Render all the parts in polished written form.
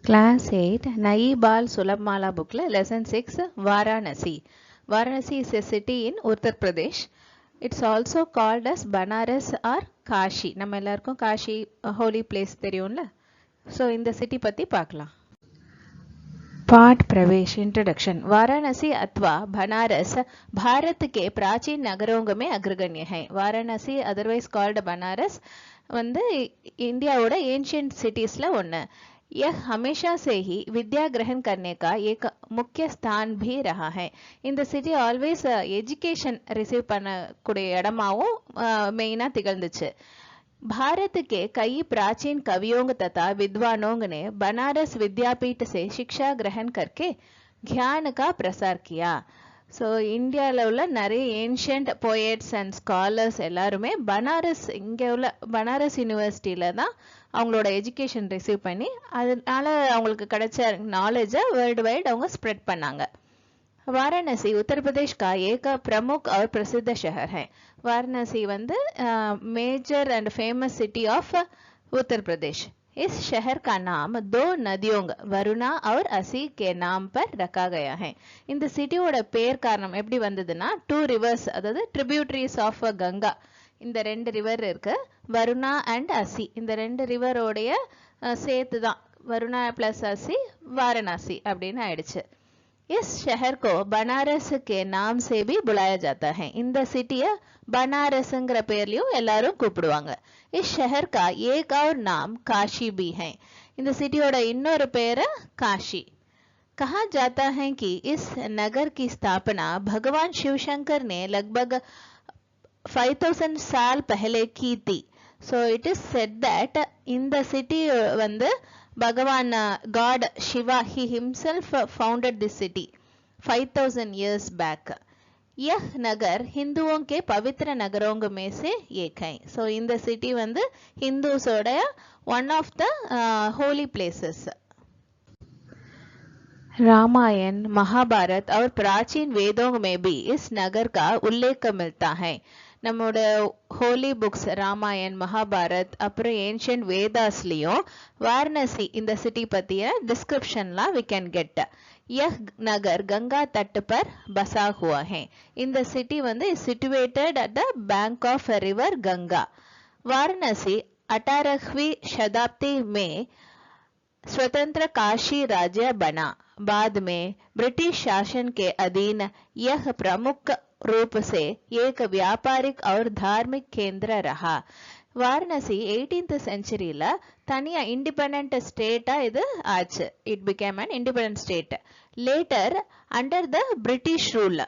Class 8 नई बाल सुलभ माला book lesson 6 Varanasi. Varanasi is a city in Uttar Pradesh. It's also called as Banaras or Kashi. நம்ம எல்லாருக்கும் Cauchy holy place தெரியும்ல. So இந்த city பத்தி பார்க்கலாம். पाठ प्रवेश इंट्रोडक्शन वाराणसी अथवा बनारस भारत के प्राचीन नगरों में अग्रगण्य है. वाराणसी अदरवाइज कॉल्ड बनारस வந்து இந்தியாவோட ஏன்ஷியன்ட் சிட்டிஸ்ல ஒன்று. यह हमेशा से ही विद्या ग्रहण करने का एक मुख्य स्थान भी रहा है. இந்த சிட்டி ஆல்வேஸ் எஜுகேஷன் ரிசீவ் பண்ணக்கூடிய இடமாவும் மெயினா திகழ்ந்துச்சு. भारत के कई प्राचीन कवियों तथा विद्वानों ने बनारस विद्यापीठ से शिक्षा ग्रहण करके ज्ञान का प्रसार किया. ஸோ இந்தியாவில் உள்ள நிறைய ஏன்ஷியன்ட் போயட்ஸ் அண்ட் ஸ்காலர்ஸ் எல்லாருமே இங்கே உள்ள பனாரஸ் யூனிவர்சிட்டியில் தான் அவங்களோட எஜுகேஷன் ரிசீவ் பண்ணி அதனால அவங்களுக்கு கிடைச்ச நாலேஜை வேர்ல்டு வைட் அவங்க ஸ்ப்ரெட் பண்ணாங்க. वाराणसी उत्तर प्रदेश का एक प्रमुख और प्रसिद्ध शहर है. वाराणसी வந்து major and famous city of Uttar Pradesh. इस शहर का नाम दो नदियों वरुणा और असी के नाम पर रखा गया है. இந்த சிட்டியோட பேர் காரணம் எப்படி வந்ததுன்னா டூ ரிவர்ஸ் அதாவது ட்ரிபியூட்டரிஸ் ஆஃப் கங்கா இந்த ரெண்டு ரிவர் இருக்கு வருணா அண்ட் அசி இந்த ரெண்டு ரிவரோடைய சேர்த்து தான் வருணா பிளஸ் அசி வாரணாசி அப்படின்னு ஆயிடுச்சு. इस शहर को बनारस के नाम से भी बुलाया जाता है. இந்த சிட்டியை बनारसங்கிற பேர்லயும் எல்லாரும் கூப்பிடுவாங்க. इस शहर का एक और नाम काशी भी है. இந்த சிட்டியோட இன்னொரு பேரு काशी. कहा जाता है कि इस नगर की स्थापना भगवान शिव शंकर ने लगभग 5000 साल पहले की थी. So it is said that இந்த சிட்டி வந்து Bhagavan God Shiva he himself founded this city 5000 years back. यह नगर हिंदुओं के पवित्र नगरों में से एक है. So இந்த சிட்டி வந்து ஹிந்துஸோட one of the holy places. Ramayan Mahabharat और प्राचीन वेदों में भी इस नगर का उल्लेख मिलता है. நம்மோட ஹோலி புக்ஸ் ராமாயண் மகாபாரத் அப்புறம் ஏன்ஷியன்ட் வேதாஸ்லயும் வாரணாசி இந்த சிட்டி பத்திய டிஸ்கிரிப்ஷன்லாம் we can get. यह नगर गंगा तट पर बसा हुआ है. இந்த சிட்டி வந்து situated at the bank of river Ganga. Varanasi 18वीं शताब्दी में स्वतंत्र काशी राज्य बना. बाद में ब्रिटिश शासन के अधीन यह प्रमुख रूप से एक व्यापारिक और धार्मिक केंद्र रहा. वाराणसी 18th செஞ்சுரியில தனியா இண்டிபெண்டன்ட் ஸ்டேட்டா இது ஆச்சு. It became an independent state later under the British rule.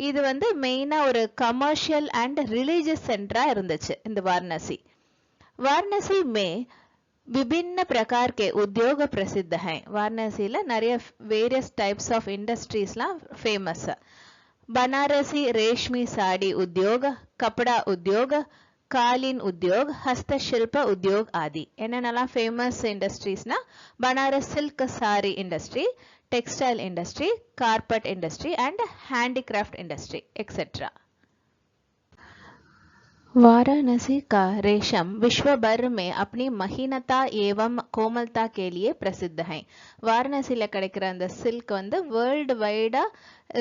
இது வந்து மெயினா ஒரு கமர்ஷியல் அண்ட் ரிலீஜியஸ் சென்டரா இருந்துச்சு இந்த वाराणसी. वाराणसी में विभिन्न प्रकार के उद्योग प्रसिद्ध हैं. वाराणसीல நிறைய வேரியஸ் டைப்ஸ் ஆஃப் இண்டஸ்ட்ரீஸ்லாம் ஃபேமஸ். बनारसी रेशमी साड़ी उद्योग कपड़ा उद्योग कालीन उद्योग हस्तशिल्प उद्योग आदि என்னென்னலாம் ஃபேமஸ் இண்டஸ்ட்ரீஸ்னா Banaras silk sari industry textile industry carpet industry and handicraft industry etcetera. Varanasi का रेशम विश्व भर में अपनी महीनता एवं कोमलता के लिए प्रसिद्ध है. वाराणसीல கிடைக்கிற அந்த சில்க் வந்து வேர்ல்டு வைடா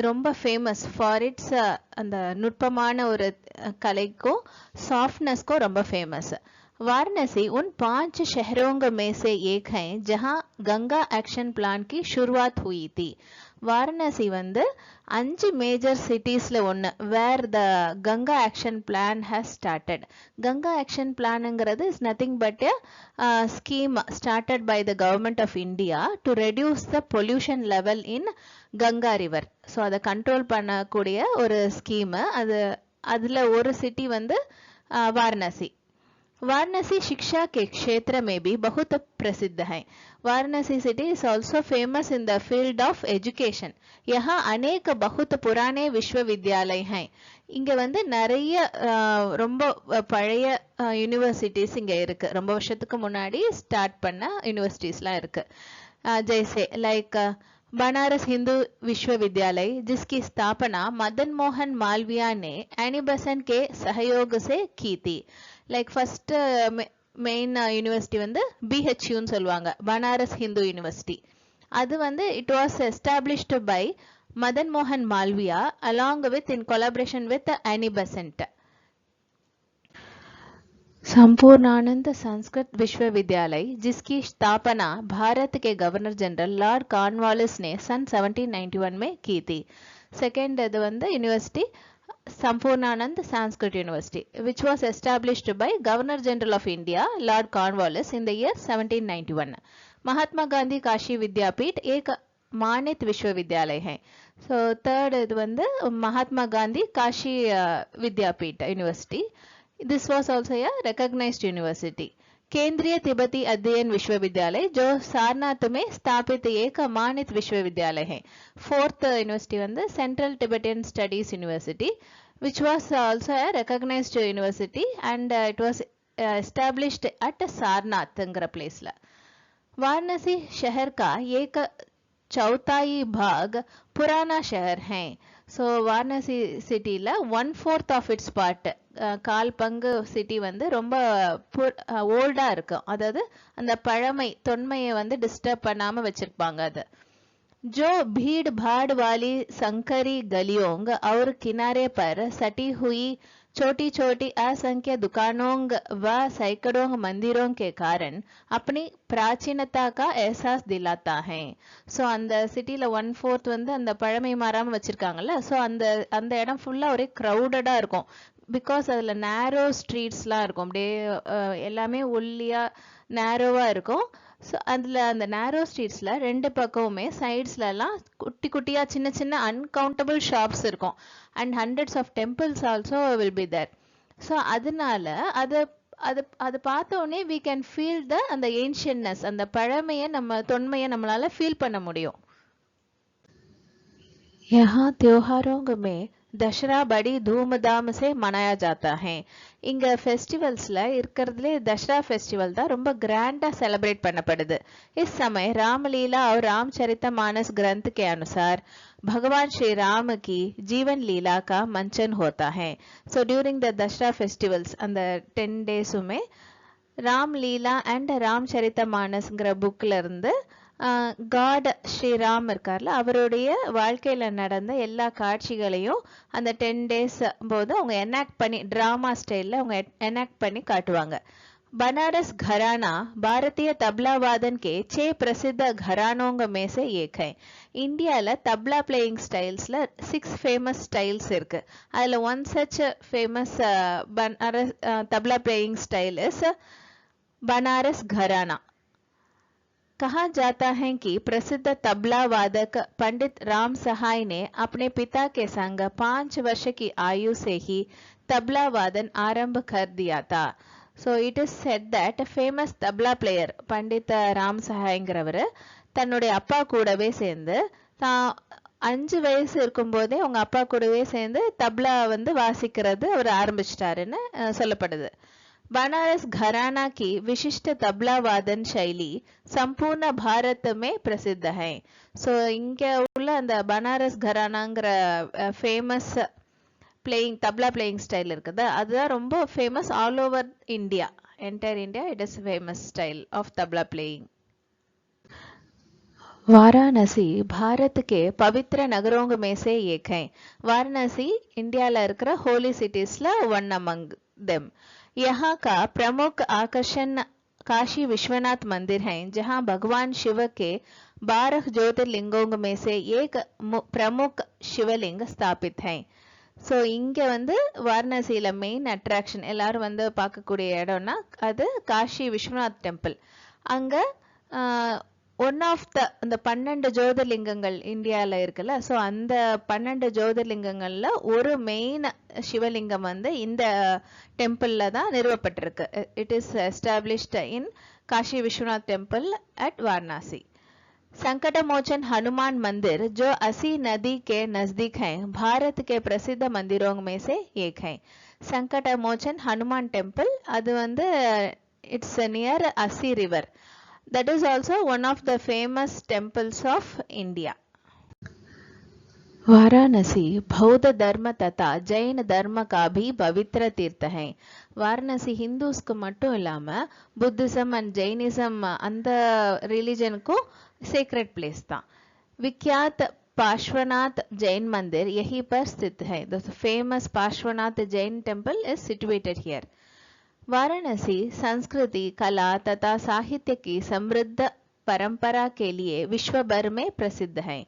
ரொம்ப ஃபேமஸ் ஃபார் இட்ஸ் அந்த நுட்பமான ஒரு கலைக்கும் சாஃப்ட்னஸ்க்கும் ரொம்ப ஃபேமஸ். वाराणसी उन 5 शहरों में से एक है जहां गंगा एक्शन प्लान की शुरुआत हुई थी. वाराणसी வந்து 5 மேஜர் சிட்டிஸ்ல ஒன்று where the Ganga action plan has started. Ganga action பிளான்ங்கிறது is nothing but a scheme started by the government of India to reduce the pollution level in Ganga river. So அதை கண்ட்ரோல் பண்ணக்கூடிய ஒரு ஸ்கீமு. அதில் ஒரு சிட்டி வந்து वाराणसी. वाराणसी शिक्षा के क्षेत्र में भी बहुत प्रसिद्ध है. Varanasi city is also famous in the field of education. यहाँ अनेक बहुत पुराने विश्वविद्यालय हैं. இங்க வந்து நிறைய ரொம்ப பழைய யூனிவர்சிட்டிஸ் இங்க இருக்கு. ரொம்ப வருஷத்துக்கு முன்னாடி ஸ்டார்ட் பண்ண யூனிவர்சிட்டிஸ்லாம் இருக்கு. जैसे लाइक बनारस हिंदू विश्वविद्यालय जिसकी स्थापना मदन मोहन मालवीय ने एनी बेसेंट के सहयोग से की थी. लाइक फर्स्ट மெயின் யூனிவர்சிட்டி வந்து பிஹெச்யூன்னு சொல்லுவாங்க, பனாரஸ் ஹிந்து யூனிவர்சிட்டி. அது வந்து it was established by Madan மோகன் Malviya along with in collaboration with Annie Besant. Sampurnanand Sanskrit विश्वविद्यालय जिसकी स्थापना भारत के गवर्नर जनरल लॉर्ड कॉर्नवालिस ने सन 1791 में की थी. सेकेंड இது வந்து university Sampurnanand Sanskrit University, which was established by Governor General of India Lord Cornwallis in the year 1791. Mahatma Gandhi Kashi विद्यापीठ एक मानित विश्वविद्यालय है. So third இது வந்து महात्मा गांधी काशी विद्यापीठ university. This was also a recognized university. केंद्रीय तिब्बती अध्ययन विश्वविद्यालय जो सारनाथ में स्थापित एक मानित विश्वविद्यालय है. फोर्थ यूनिवर्सिटी வந்து central Tibetan studies university, which was also a recognized university and it was established at Sarnath place ला. वाराणसी शहर का एक चौथाई भाग पुराना शहर है. ஸோ வாரணாசி சிட்டியில் 1/4 ஆஃப் இட்ஸ் பார்ட், கால் பங்கு சிட்டி வந்து ரொம்ப ஓல்டாக இருக்கும். அதாவது அந்த பழமை தொன்மையை வந்து டிஸ்டர்ப் பண்ணாமல் வச்சுருப்பாங்க. அது जो भीड़ भाड़ वाली संकरी गलियों और किनारे पर सटी हुई छोटी छोटी असंख्य दुकानों व सैकड़ों मंदिरों के कारण अपनी प्राचीनता का एहसास दिलाता है. ஸோ அந்த சிட்டியில் 1/4 வந்து அந்த பழமை மாறாமல் வச்சுருக்காங்கல்ல. ஸோ அந்த அந்த இடம் ஃபுல்லாக ஒரே க்ரௌடடாக இருக்கும். பிகாஸ் அதில் நேரோ ஸ்ட்ரீட்ஸ்லாம் இருக்கும், அப்படியே எல்லாமே ஒல்லியாக நேரோவாக இருக்கும். ஸோ அதில் அந்த நேரோ ஸ்ட்ரீட்ஸில் ரெண்டு பக்கமுமே சைட்ஸ்லலாம் குட்டி குட்டியாக சின்ன சின்ன அன்கவுண்டபிள் ஷாப்ஸ் இருக்கும். And hundreds of temples also will be there. So அதனால அதை பார்த்தோன்னே வி கேன் ஃபீல் த அந்த ஏன்ஷியன்ட்னஸ், அந்த பழமையை தொன்மையை நம்மளால ஃபீல் பண்ண முடியும். यहाँ त्योहारों में दशहरा बड़ी धूमधाम से मनाया जाता है. இங்க ஃபெஸ்டிவல்ஸ்ல இருக்கிறதுலே தசரா ஃபெஸ்டிவல் தான் ரொம்ப கிராண்டா செலிப்ரேட் பண்ணப்படுது. इस समय रामलीला और रामचरितमानस ग्रंथ के अनुसार भगवान श्री राम की जीवन लीला का मंचन होता है. so during the Dussehra festivals அந்த 10 டேஸுமே ராம்லீலா அண்ட் ராம்சரிதமானஸ்ங்கிற புக்ல இருந்து காட் ஸ்ரீராம் இருக்கார்ல, அவருடைய வாழ்க்கையில நடந்த எல்லா காட்சிகளையும் அந்த 10 டேஸ் போது அவங்க எனாக்ட் பண்ணி டிராமா ஸ்டைல்ல அவங்க எனாக்ட் பண்ணி காட்டுவாங்க. बनारस घराना भारतीय तबला वादन के 6 प्रसिद्ध घरानों में से एक है. இந்தியாவில் தப்லா பிளேயிங் ஸ்டைல்ஸில் 6 ஃபேமஸ் ஸ்டைல்ஸ் இருக்கு. அதில் one such famous tabla playing style is Banaras घराना. कहा जाता है कि प्रसिद्ध तबला वादक पंडित राम सहाय ने अपने पिता के संग 5 वर्ष की आयु से ही तबला वादन आरंभ कर दिया था. So it is said that famous tabla player Pandit Ram சஹாய்ங்கிறவர் தன்னுடைய அப்பா கூடவே சேர்ந்து 5 வயசு இருக்கும்போதே அவங்க அப்பா கூடவே சேர்ந்து தப்லா வந்து வாசிக்கிறது அவர் ஆரம்பிச்சிட்டாருன்னு சொல்லப்படுது. बनारस घराना की विशिष्ट तबला वादन शैली संपूर्ण भारत में प्रसिद्ध है. ஸோ இங்கே உள்ள அந்த பனாரஸ் घरानाங்கிற famous playing tabla playing style இருக்குது, அதுதான் ரொம்ப famous all over India. Entire India it is famous style of tabla playing. Varanasi Bharat के पवित्र नगरों में से एक है. वाराणसी इंडियाல இருக்கிற ஹோலி சிட்டிஸ்ல ஒன் அமங் देम. यहाँ का प्रमुख आकर्षण काशी विश्वनाथ मंदिर है, जहाँ भगवान शिव के 12 ज्योतिर्लिंगों में से एक प्रमुख शिवलिंग स्थापित है. ஸோ இங்கே வந்து வாரணாசியில் மெயின் அட்ராக்ஷன் எல்லாரும் வந்து பார்க்கக்கூடிய இடம்னா அது காஷி விஸ்வநாத் டெம்பிள். அங்கே ஒன் ஆஃப் அந்த 12 ஜோதிர்லிங்கங்கள் இந்தியாவில் இருக்குல்ல, ஸோ அந்த 12 ஜோதிர்லிங்கங்களில் ஒரு மெயின் சிவலிங்கம் வந்து இந்த டெம்பிளில் தான் நிறுவப்பட்டிருக்கு. It is established in Kashi Vishwanath temple at Varanasi. Sankat Mochan Hanuman मंदिर जो असी नदी के नजदीक है, भारत के प्रसिद्ध मंदिरों में से एक है. संकट मोचन हनुमान टेम्पल அது வந்து இட்ஸ் நியர் அசி river. That is also one of the famous temples of India. Varanasi बौद्ध धर्म तथा जैन धर्म का भी पवित्र तीर्थ है. वाराणसी हिंदूஸ்க்கு மட்டும் இல்லாம புத்திசம் அண்ட் ஜெயினிசம் அந்த ரிலிஜனுக்கும் sacred place தான். विख्यात पार्श्वनाथ जैन मंदिर यहीं पर स्थित है. The famous Parshvanath Jain temple is situated here. Varanasi संस्कृति, कला तथा साहित्य की समृद्ध परंपरा के लिए विश्व भर में प्रसिद्ध है.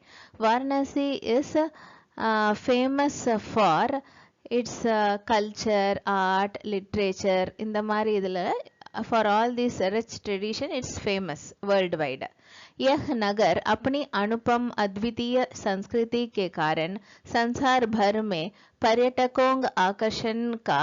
Varanasi is famous for its culture, art, literature. இந்த மாதிரி இதுல for all this rich tradition it's famous worldwide. यह नगर अपनी अनुपम अद्वितीय संस्कृति के कारण संसार भर में पर्यटकों आकर्षण का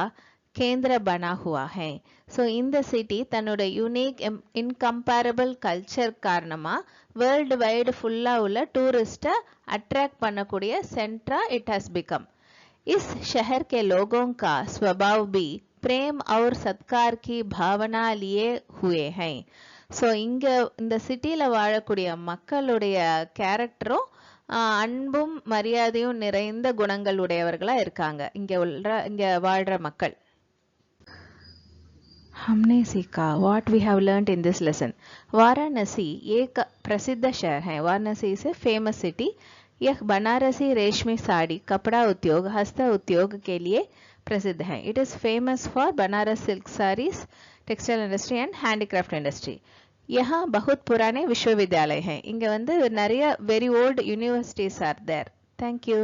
केंद्र बना हुआ है. ஸோ இந்த சிட்டி தன்னோட யூனிக் இன்கம்பேரபிள் கல்ச்சர் காரணமாக வேர்ல்டு வைடு ஃபுல்லாக உள்ள டூரிஸ்ட்டை अट्रैक्ट பண்ணக்கூடிய सेंट्रा इट हैज बिकम. इस शहर के लोगों का स्वभाव भी प्रेम और सत्कार की भावना लिए हुए हैं. ஸோ இங்கே இந்த சிட்டியில் வாழக்கூடிய மக்களுடைய கேரக்டரும் அன்பும் மரியாதையும் நிறைந்த குணங்கள் உடையவர்களாக இருக்காங்க இங்கே வாழ்கிற மக்கள். हमने सीखा what we have learnt in this lesson. Varanasi एक प्रसिद्ध शहर है. Varanasi is a famous city. यह बनारसी रेशमी साड़ी, कपड़ा उद्योग, हस्त उद्योग के लिए प्रसिद्ध है. It is famous for Banaras silk sarees, textile industry and handicraft industry. यहाँ बहुत पुराने विश्वविद्यालय हैं. இங்க வந்து நிறைய very old universities are there. Thank you.